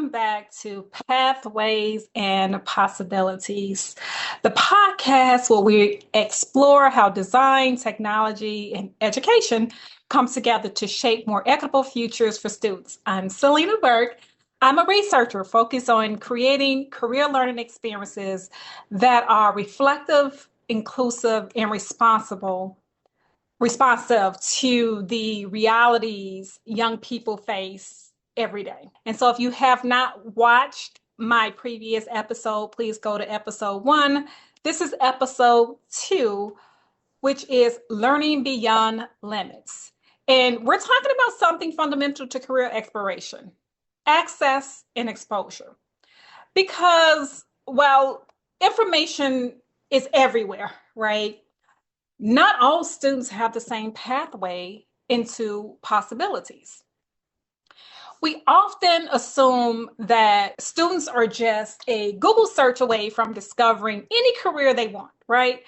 welcome back to Pathways and Possibilities, the podcast where we explore how design, technology, and education comes together to shape more equitable futures for students. I'm Salena Burke. I'm a researcher focused on creating career learning experiences that are reflective, inclusive, and responsive to the realities young people face every day. And so if you have not watched my previous episode, please go to episode 1. This is episode 2, which is Learning Beyond Limits. And we're talking about something fundamental to career exploration, access and exposure. Because while information is everywhere, right? Not all students have the same pathway into possibilities. We often assume that students are just a Google search away from discovering any career they want, right?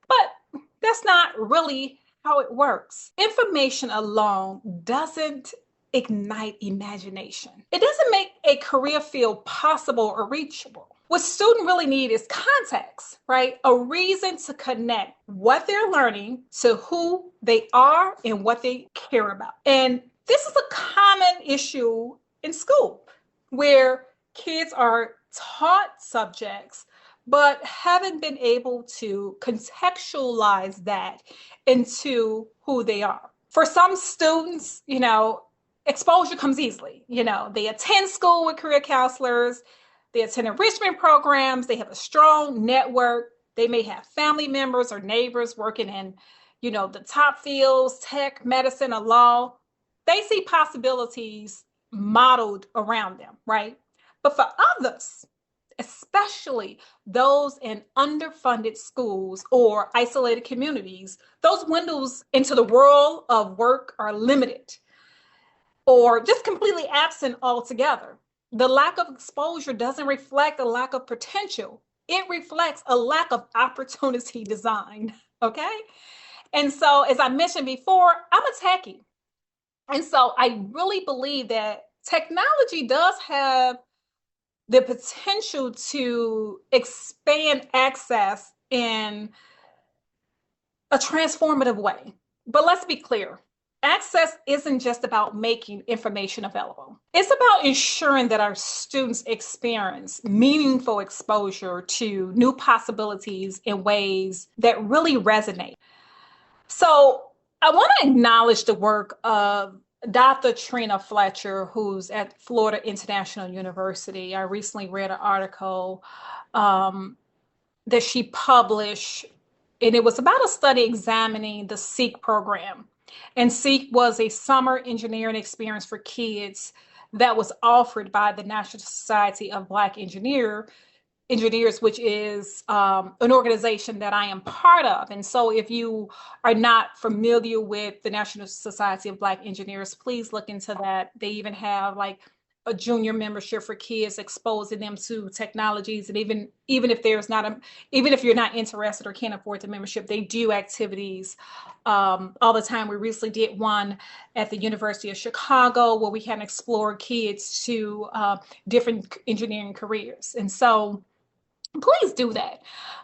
But that's not really how it works. Information alone doesn't ignite imagination. It doesn't make a career feel possible or reachable. What students really need is context, right? A reason to connect what they're learning to who they are and what they care about. And this is a common issue in school where kids are taught subjects but haven't been able to contextualize that into who they are. For some students, exposure comes easily. They attend school with career counselors, they attend enrichment programs, they have a strong network, they may have family members or neighbors working in, the top fields, tech, medicine, or law. They see possibilities modeled around them, right? But for others, especially those in underfunded schools or isolated communities, those windows into the world of work are limited or just completely absent altogether. The lack of exposure doesn't reflect a lack of potential. It reflects a lack of opportunity design, okay? And so, as I mentioned before, I'm a techie. And so I really believe that technology does have the potential to expand access in a transformative way. But let's be clear. Access isn't just about making information available. It's about ensuring that our students experience meaningful exposure to new possibilities in ways that really resonate. So I want to acknowledge the work of Dr. Trina Fletcher, who's at Florida International University. I recently read an article that she published, and it was about a study examining the SEEK program. And SEEK was a summer engineering experience for kids that was offered by the National Society of Black Engineers, which is an organization that I am part of. And so if you are not familiar with the National Society of Black Engineers, please look into that. They even have like a junior membership for kids, exposing them to technologies. And even if even if you're not interested or can't afford the membership, they do activities all the time. We recently did one at the University of Chicago where we can explore kids to different engineering careers. And so please do that.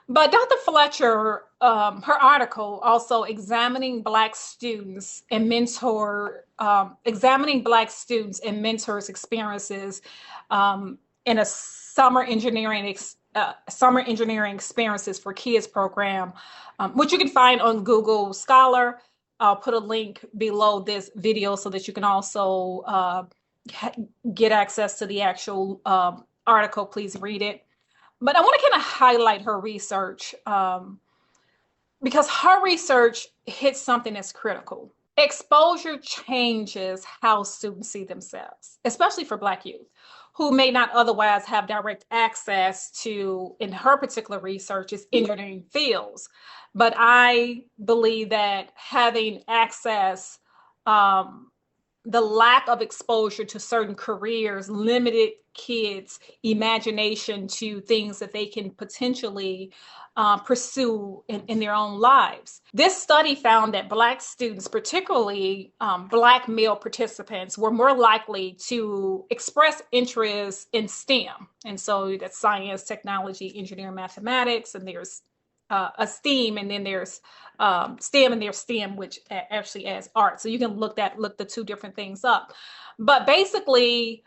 But Dr. Fletcher, her article also examining Black students and mentors experiences in a summer engineering experiences for kids program, which you can find on Google Scholar. I'll put a link below this video so that you can also get access to the actual article. Please read it. But I want to kind of highlight her research because her research hits something that's critical. Exposure changes how students see themselves, especially for Black youth who may not otherwise have direct access to, in her particular research, is engineering fields. But I believe that having access the lack of exposure to certain careers limited kids' imagination to things that they can potentially pursue in their own lives. This study found that Black students, particularly Black male participants, were more likely to express interest in STEM. And so that's science, technology, engineering, mathematics, and there's a STEAM, and then there's STEM, and there's STEM, which actually adds art. So you can look the two different things up. But basically,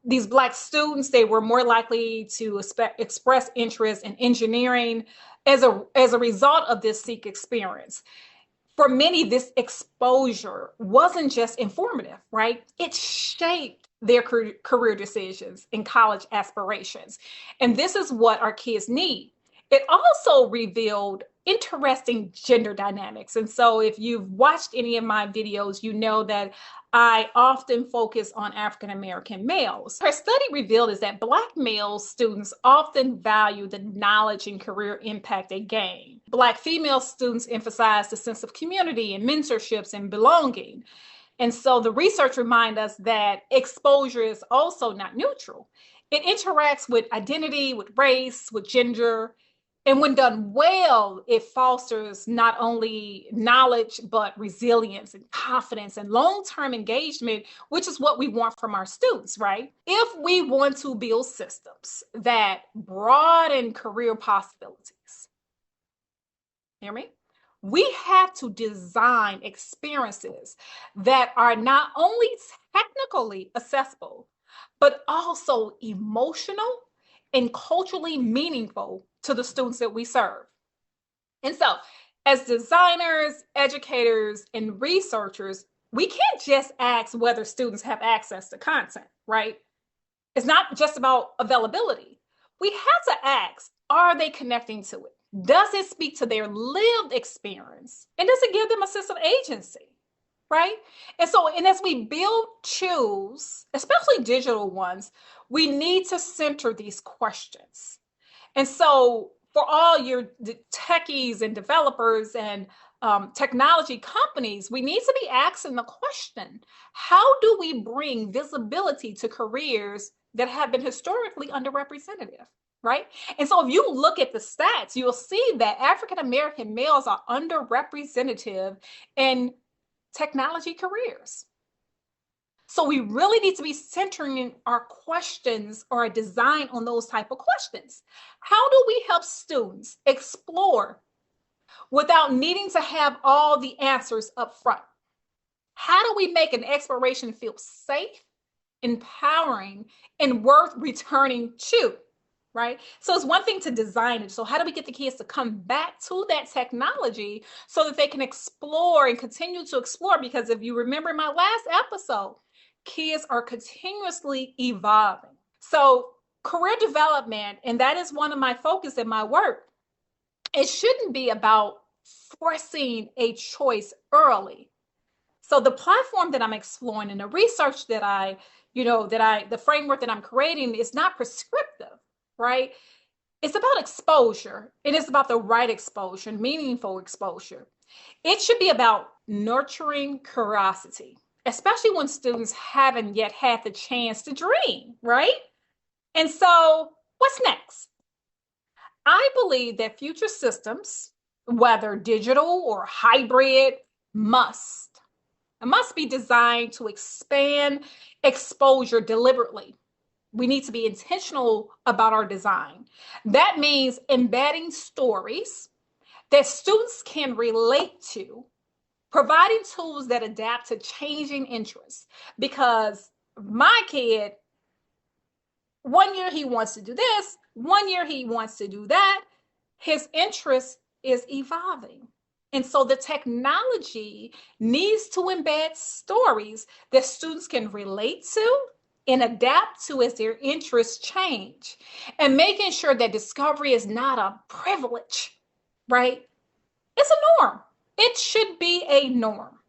these Black students, they were more likely to express interest in engineering as a result of this Seek experience. For many, this exposure wasn't just informative, right? It shaped their career decisions and college aspirations. And this is what our kids need. It also revealed interesting gender dynamics. And so if you've watched any of my videos, you know that I often focus on African American males. Our study revealed is that Black male students often value the knowledge and career impact they gain. Black female students emphasize the sense of community and mentorships and belonging. And so the research reminds us that exposure is also not neutral. It interacts with identity, with race, with gender. And when done well, it fosters not only knowledge, but resilience and confidence and long-term engagement, which is what we want from our students, right? If we want to build systems that broaden career possibilities, hear me? We have to design experiences that are not only technically accessible, but also emotional and culturally meaningful to the students that we serve. And so, as designers, educators, and researchers, we can't just ask whether students have access to content, right? It's not just about availability. We have to ask, are they connecting to it? Does it speak to their lived experience? And does it give them a sense of agency? Right? And as we build tools, especially digital ones, we need to center these questions. And so for all your techies and developers and technology companies, we need to be asking the question, how do we bring visibility to careers that have been historically underrepresented? Right? And so if you look at the stats, you'll see that African American males are underrepresented in technology careers. So we really need to be centering our questions or a design on those type of questions. How do we help students explore without needing to have all the answers up front? How do we make an exploration feel safe, empowering, and worth returning to? Right? So it's one thing to design it. So how do we get the kids to come back to that technology so that they can explore and continue to explore? Because if you remember my last episode, kids are continuously evolving. So career development, and that is one of my focus in my work, it shouldn't be about forcing a choice early. So the platform that I'm exploring and the research that the framework that I'm creating is not prescriptive. Right? It's about exposure. It is about the right exposure, meaningful exposure. It should be about nurturing curiosity, especially when students haven't yet had the chance to dream, right? And so, what's next? I believe that future systems, whether digital or hybrid, must be designed to expand exposure deliberately. We need to be intentional about our design. That means embedding stories that students can relate to, providing tools that adapt to changing interests. Because my kid, 1 year he wants to do this, 1 year he wants to do that. His interest is evolving. And so the technology needs to embed stories that students can relate to and adapt to as their interests change, and making sure that discovery is not a privilege, right? It's a norm. It should be a norm.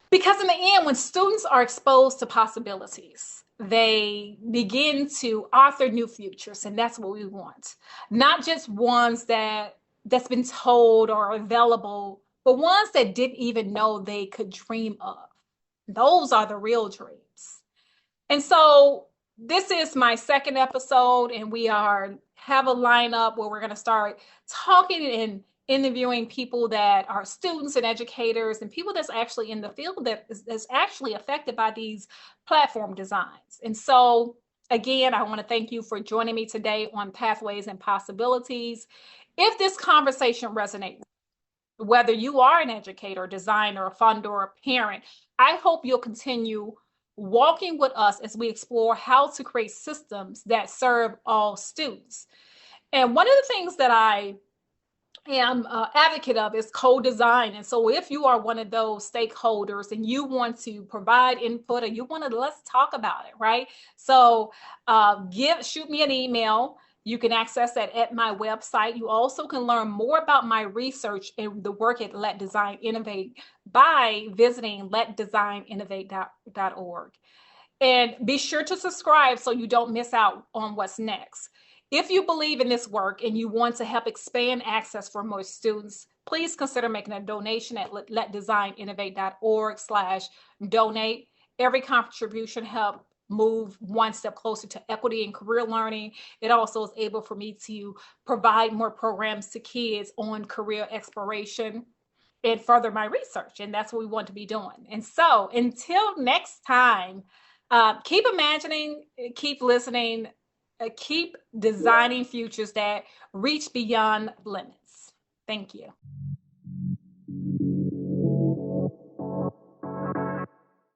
Because in the end, when students are exposed to possibilities, they begin to author new futures, and that's what we want. Not just ones that's been told or available, but ones that didn't even know they could dream of. Those are the real dreams. And so this is my second episode, and we have a lineup where we're going to start talking and interviewing people that are students and educators and people that's actually in the field that's actually affected by these platform designs. And so again, I want to thank you for joining me today on Pathways and Possibilities. If this conversation resonates, whether you are an educator, designer, a funder, or a parent, I hope you'll continue walking with us as we explore how to create systems that serve all students. And one of the things that I am advocate of is co-design. And so if you are one of those stakeholders and you want to provide input or you want to, let's talk about it, right? So shoot me an email. You can access that at my website. You also can learn more about my research and the work at Let Design Innovate by visiting letdesigninnovate.org. And be sure to subscribe so you don't miss out on what's next. If you believe in this work and you want to help expand access for more students, please consider making a donation at letdesigninnovate.org/donate. Every contribution helps move one step closer to equity and career learning. It also is able for me to provide more programs to kids on career exploration and further my research. And that's what we want to be doing. And so until next time, keep imagining, keep listening, keep designing futures that reach beyond limits. Thank you.